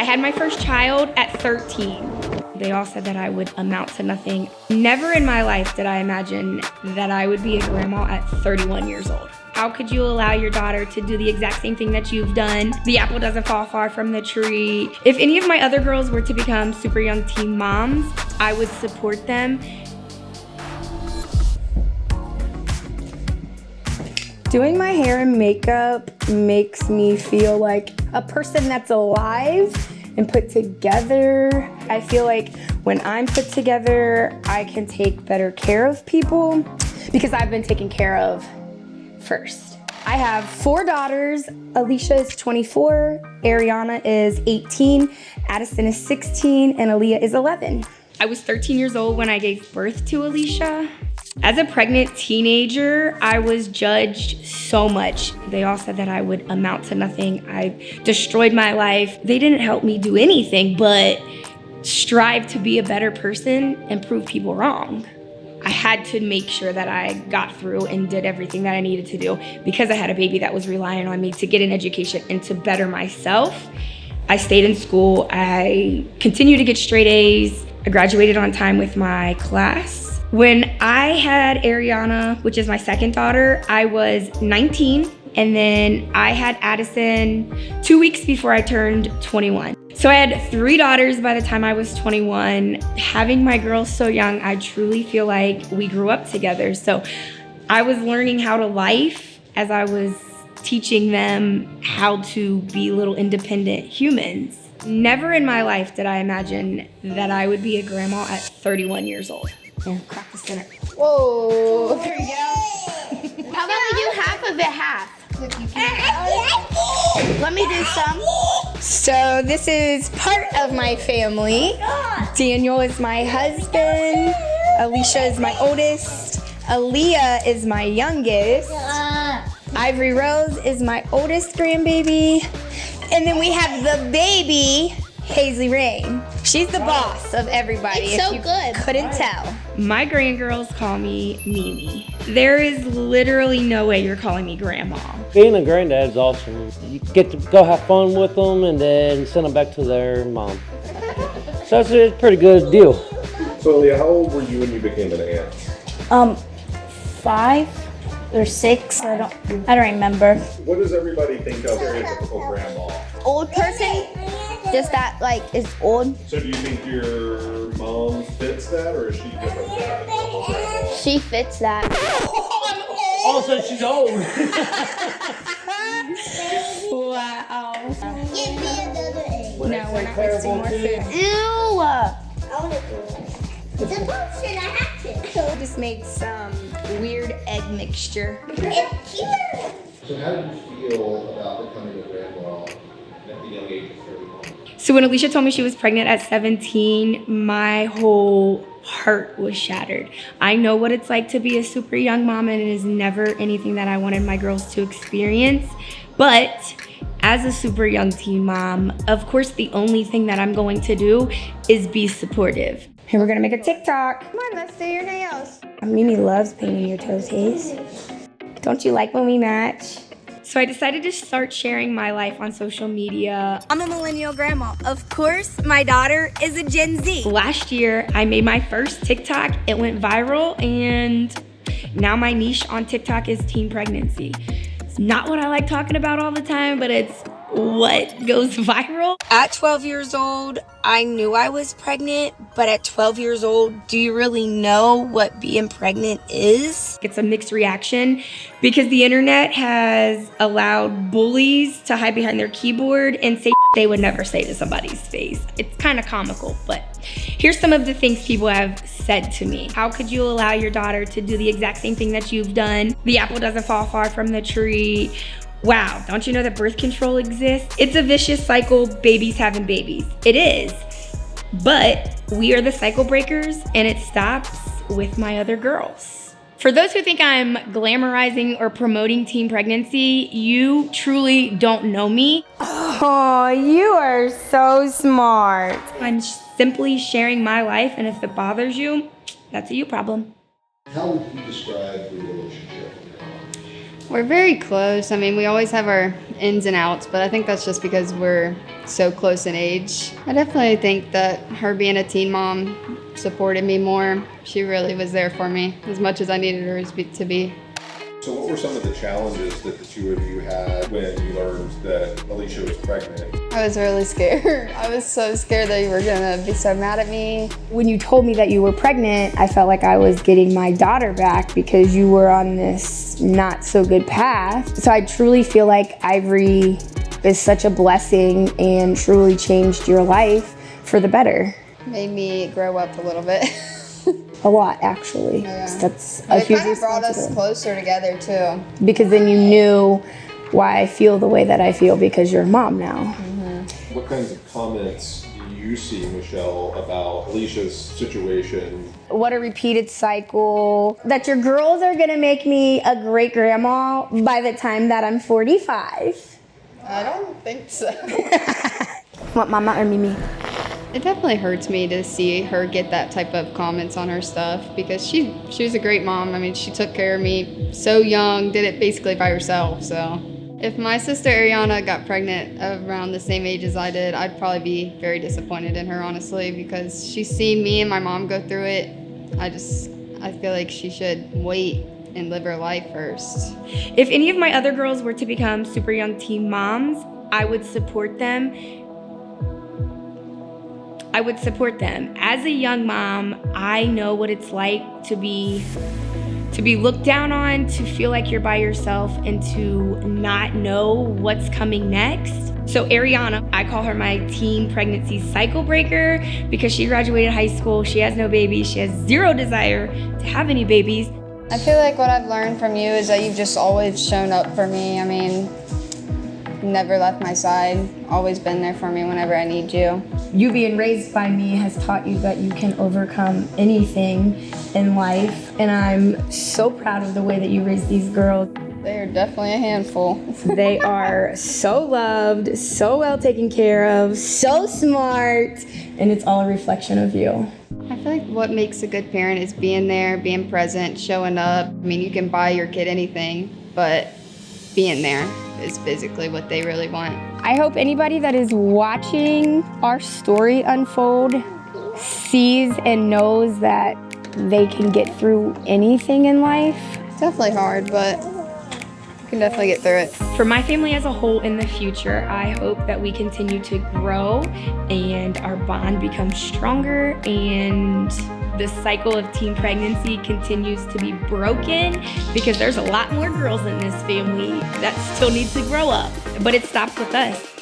had my first child at 13. They all said that I would amount to nothing. Never in my life did I imagine that I would be a grandma at 31 years old. How could you allow your daughter to do the exact same thing that you've done? The apple doesn't fall far from the tree. If any of my other girls were to become super young teen moms, I would support them. Doing my hair and makeup makes me feel like a person that's alive and put together. I feel like when I'm put together, I can take better care of people because I've been taken care of first. I have 4 daughters. Alicia is 24, Ariana is 18, Addison is 16, and Aaliyah is 11. I was 13 years old when I gave birth to Alicia. As a pregnant teenager, I was judged so much. They all said that I would amount to nothing. I destroyed my life. They didn't help me do anything but strive to be a better person and prove people wrong. I had to make sure that I got through and did everything that I needed to do because I had a baby that was relying on me to get an education and to better myself. I stayed in school. I continued to get straight A's. I graduated on time with my class. When I had Ariana, which is my second daughter, I was 19, and then I had Addison 2 weeks before I turned 21. So I had 3 daughters by the time I was 21. Having my girls so young, I truly feel like we grew up together. So I was learning how to life as I was teaching them how to be little independent humans. Never in my life did I imagine that I would be a grandma at 31 years old. And crack the center. Whoa, there you go. How about we do half of it half? Let me do some. So this is part of my family. Daniel is my husband. Alicia is my oldest. Aaliyah is my youngest. Ivory Rose is my oldest grandbaby. And then we have the baby, Hazley Rain. She's the boss of everybody. It's so if you good. Couldn't tell. My grandgirls call me Mimi. There is literally no way you're calling me grandma. Being a granddad is awesome. You get to go have fun with them and then send them back to their mom. So it's a pretty good deal. So Leah, how old were you when you became an aunt? 5 or 6. I don't remember. What does everybody think of stereotypical grandma? Old person, just that like is old. So do you think your mom fits that, or is she different than a normal grandma? She fits that. Also, she's old. Wow. Give me another egg. No, we're not wasting more food. Ew. I want to do it. It's a potion, I have to. Just made some weird egg mixture. It's cute. So how did you feel about becoming a grandma at the young age of 31? So when Alicia told me she was pregnant at 17, my whole heart was shattered. I know what it's like to be a super young mom, and it is never anything that I wanted my girls to experience. But as a super young teen mom, of course, the only thing that I'm going to do is be supportive. Here, we're gonna make a TikTok. Come on, let's do your nails. Mimi loves painting your toes, Hayes. Don't you like when we match? So I decided to start sharing my life on social media. I'm a millennial grandma. Of course, my daughter is a Gen Z. Last year, I made my first TikTok. It went viral, and now my niche on TikTok is teen pregnancy. It's not what I like talking about all the time, but it's what goes viral. At 12 years old, I knew I was pregnant, but at 12 years old, do you really know what being pregnant is? It's a mixed reaction because the internet has allowed bullies to hide behind their keyboard and say they would never say to somebody's face. It's kind of comical, but here's some of the things people have said to me. How could you allow your daughter to do the exact same thing that you've done? The apple doesn't fall far from the tree. Wow, don't you know that birth control exists? It's a vicious cycle, babies having babies. It is, but we are the cycle breakers, and it stops with my other girls. For those who think I'm glamorizing or promoting teen pregnancy, you truly don't know me. Oh, you are so smart. I'm simply sharing my life, and if it bothers you, that's a you problem. How would you describe the relationship? We're very close. I mean, we always have our ins and outs, but I think that's just because we're so close in age. I definitely think that her being a teen mom supported me more. She really was there for me as much as I needed her to be. So what were some of the challenges that the two of you had when you learned that Alicia was pregnant? I was really scared. I was so scared that you were gonna be so mad at me. When you told me that you were pregnant, I felt like I was getting my daughter back because you were on this not so good path. So I truly feel like Ivory is such a blessing and truly changed your life for the better. Made me grow up a little bit. A lot, actually. Yeah. That's a It huge kind of brought us responsibility. closer together too. Because then you knew why I feel the way that I feel because you're a mom now. What kinds of comments do you see, Michelle, about Alicia's situation? What a repeated cycle. That your girls are gonna make me a great grandma by the time that I'm 45. I don't think so. What, mama or Mimi? It definitely hurts me to see her get that type of comments on her stuff because she was a great mom. I mean, she took care of me so young, did it basically by herself. So if my sister Ariana got pregnant around the same age as I did, I'd probably be very disappointed in her, honestly, because she's seen me and my mom go through it. I feel like she should wait and live her life first. If any of my other girls were to become super young teen moms, I would support them. As a young mom, I know what it's like to be looked down on, to feel like you're by yourself, and to not know what's coming next. So Ariana, I call her my teen pregnancy cycle breaker because she graduated high school, she has no babies, she has zero desire to have any babies. I feel like what I've learned from you is that you've just always shown up for me. I mean, never left my side, always been there for me whenever I need you. You being raised by me has taught you that you can overcome anything in life. And I'm so proud of the way that you raised these girls. They are definitely a handful. They are so loved, so well taken care of, so smart, and it's all a reflection of you. I feel like what makes a good parent is being there, being present, showing up. I mean, you can buy your kid anything, but being there is physically what they really want. I hope anybody that is watching our story unfold sees and knows that they can get through anything in life. It's definitely hard, but you can definitely get through it. For my family as a whole in the future, I hope that we continue to grow and our bond becomes stronger and the cycle of teen pregnancy continues to be broken because there's a lot more girls in this family that still need to grow up, but it stops with us.